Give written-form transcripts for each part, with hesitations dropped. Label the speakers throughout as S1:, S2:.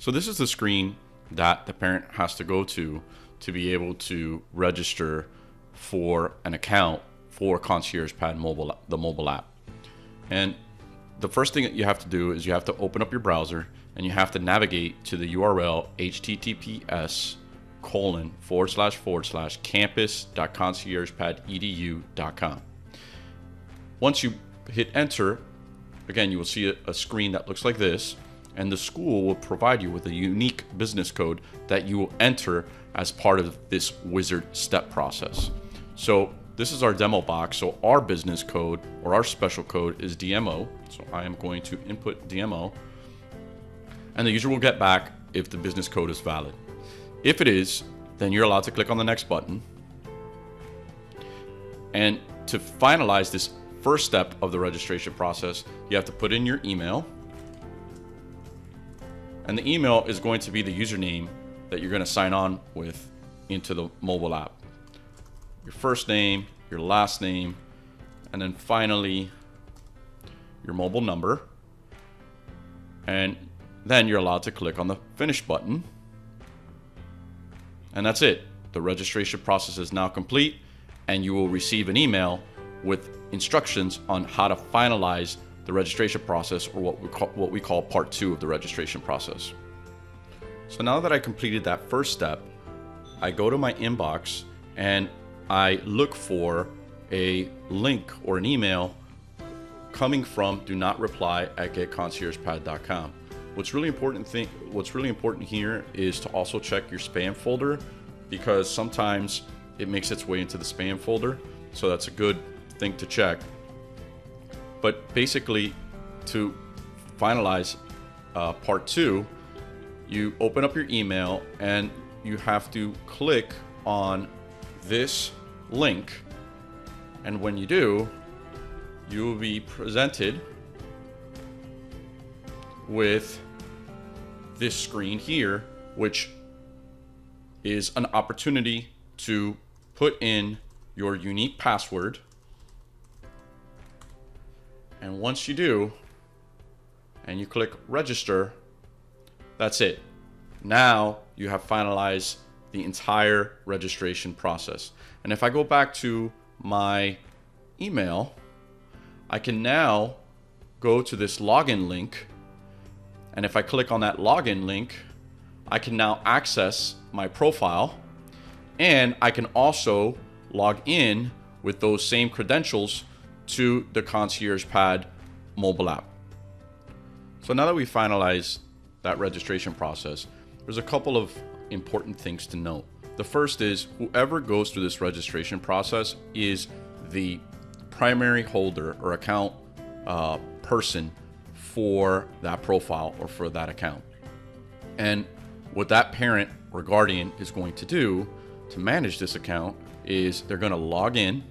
S1: So this is the screen that the parent has to go to be able to register for an account for Concierge Pad mobile, the mobile app. And the first thing that you have to do is you have to open up your browser and you have to navigate to the URL https://campus.conciergepadedu.com. Once you hit enter, again, you will see a screen that looks like this, and the school will provide you with a unique business code that you will enter as part of this wizard step process. So this is our demo box. So our business code or our special code is DMO. So I am going to input DMO, and the user will get back if the business code is valid. If it is, then you're allowed to click on the next button. And to finalize this first step of the registration process, you have to put in your email. And the email is going to be the username that you're going to sign on with into the mobile app. Your first name, your last name, and then finally your mobile number. And then you're allowed to click on the finish button. And that's it. The registration process is now complete, and you will receive an email with instructions on how to finalize the registration process, or what we call part 2 of the registration process. So now that I completed that first step, I go to my inbox and I look for a link or an email coming from do-not-reply@getconciergepad.com. What's really important here is to also check your spam folder, because sometimes it makes its way into the spam folder. So that's a good thing to check. But basically, to finalize part 2, you open up your email and you have to click on this link. And when you do, you will be presented with this screen here, which is an opportunity to put in your unique password. And once you do, and you click register, that's it. Now you have finalized the entire registration process. And if I go back to my email, I can now go to this login link. And if I click on that login link, I can now access my profile, and I can also log in with those same credentials to the Concierge Pad mobile app. So now that we finalize that registration process, there's a couple of important things to note. The first is whoever goes through this registration process is the primary holder or account person for that profile or for that account. And what that parent or guardian is going to do to manage this account is they're going to log in.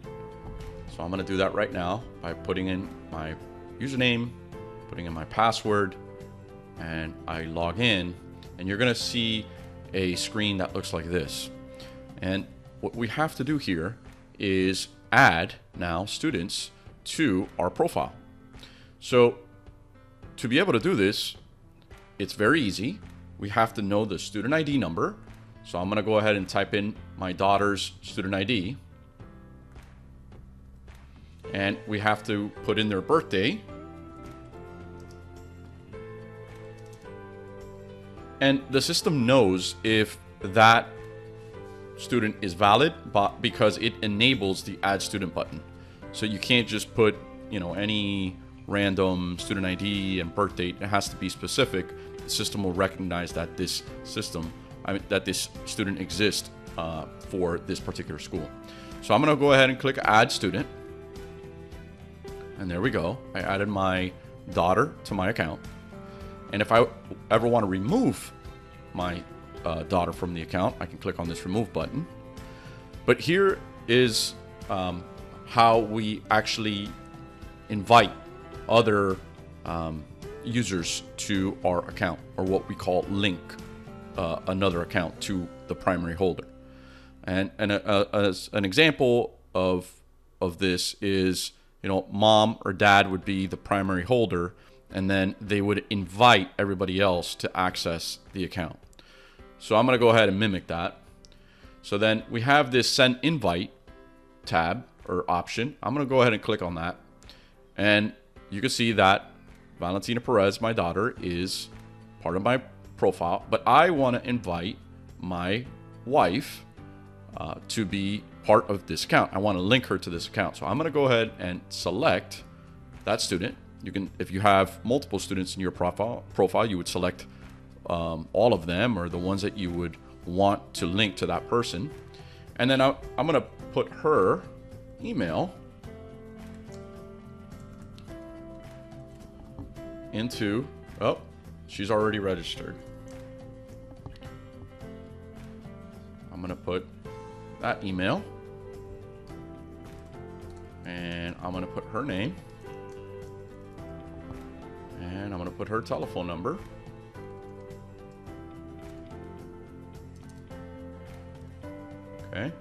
S1: So I'm going to do that right now by putting in my username, putting in my password, and I log in, and you're going to see a screen that looks like this. And what we have to do here is add now students to our profile. So to be able to do this, it's very easy. We have to know the student ID number. So I'm going to go ahead and type in my daughter's student ID. And we have to put in their birthday. And the system knows if that student is valid because it enables the add student button. So you can't just put, any random student ID and birth date. It has to be specific. The system will recognize that this student exists for this particular school. So I'm going to go ahead and click add student. And there we go. I added my daughter to my account. And if I ever want to remove my daughter from the account, I can click on this remove button. But here is how we actually invite other users to our account, or what we call link another account to the primary holder. And as an example of this is, mom or dad would be the primary holder, and then they would invite everybody else to access the account. So I'm going to go ahead and mimic that. So then we have this send invite tab or option. I'm going to go ahead and click on that. And you can see that Valentina Perez, my daughter, is part of my profile, but I want to invite my wife to be part of this account. I want to link her to this account. So I'm going to go ahead and select that student. You can, if you have multiple students in your profile, you would select all of them or the ones that you would want to link to that person. And then I'm going to put her email into, oh, she's already registered. I'm going to put that email, and I'm going to put her name, and I'm going to put her telephone number. Okay.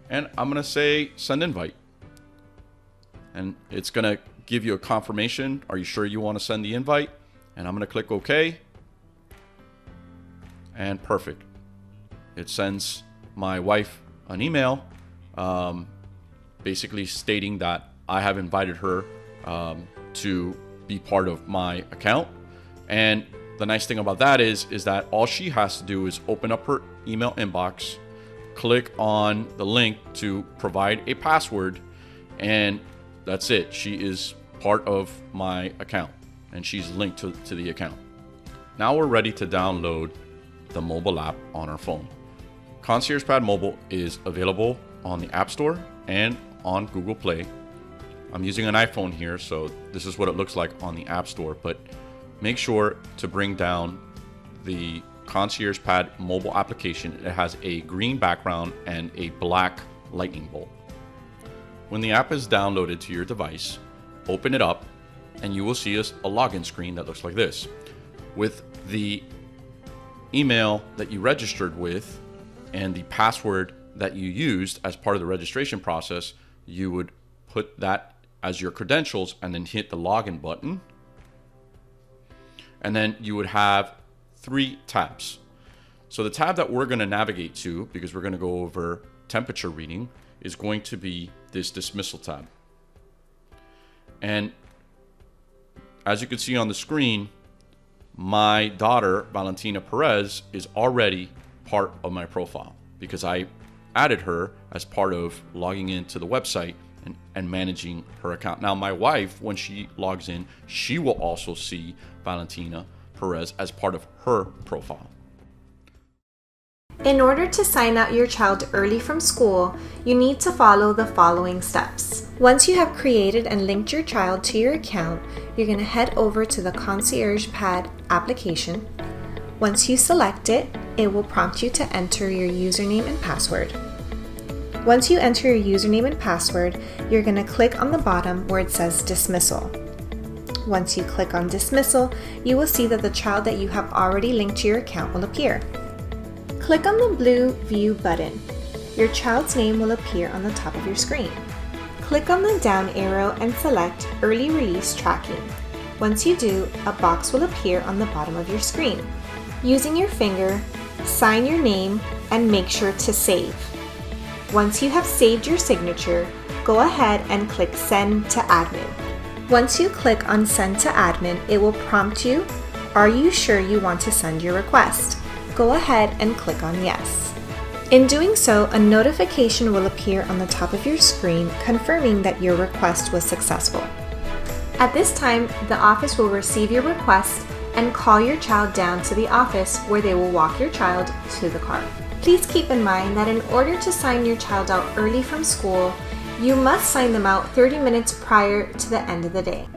S1: And I'm going to say send invite. And it's going to give you a confirmation. Are you sure you want to send the invite? And I'm going to click OK. And perfect. It sends my wife an email basically stating that I have invited her to be part of my account. And the nice thing about that is that all she has to do is open up her email inbox, click on the link to provide a password, and that's it. She is part of my account and she's linked to the account. Now we're ready to download the mobile app on our phone. Concierge Pad Mobile is available on the App Store and on Google Play. I'm using an iPhone here, so this is what it looks like on the App Store, but make sure to bring down the Concierge Pad mobile application. It has a green background and a black lightning bolt. When the app is downloaded to your device, open it up and you will see a login screen that looks like this. With the email that you registered with and the password that you used as part of the registration process, you would put that as your credentials and then hit the login button. And then you would have 3 tabs. So the tab that we're going to navigate to, because we're going to go over temperature reading, is going to be this dismissal tab. And as you can see on the screen, my daughter, Valentina Perez, is already part of my profile because I added her as part of logging into the website and managing her account. Now, my wife, when she logs in, she will also see Valentina Perez as part of her profile.
S2: In order to sign out your child early from school, you need to follow the following steps. Once you have created and linked your child to your account, you're going to head over to the Concierge Pad application. Once you select it, it will prompt you to enter your username and password. Once you enter your username and password, you're going to click on the bottom where it says Dismissal. Once you click on Dismissal, you will see that the child that you have already linked to your account will appear. Click on the blue View button. Your child's name will appear on the top of your screen. Click on the down arrow and select Early Release Tracking. Once you do, a box will appear on the bottom of your screen. Using your finger, sign your name and make sure to save. Once you have saved your signature, go ahead and click Send to Admin. Once you click on Send to Admin, it will prompt you, are you sure you want to send your request? Go ahead and click on Yes. In doing so, a notification will appear on the top of your screen confirming that your request was successful. At this time, the office will receive your request and call your child down to the office where they will walk your child to the car. Please keep in mind that in order to sign your child out early from school, you must sign them out 30 minutes prior to the end of the day.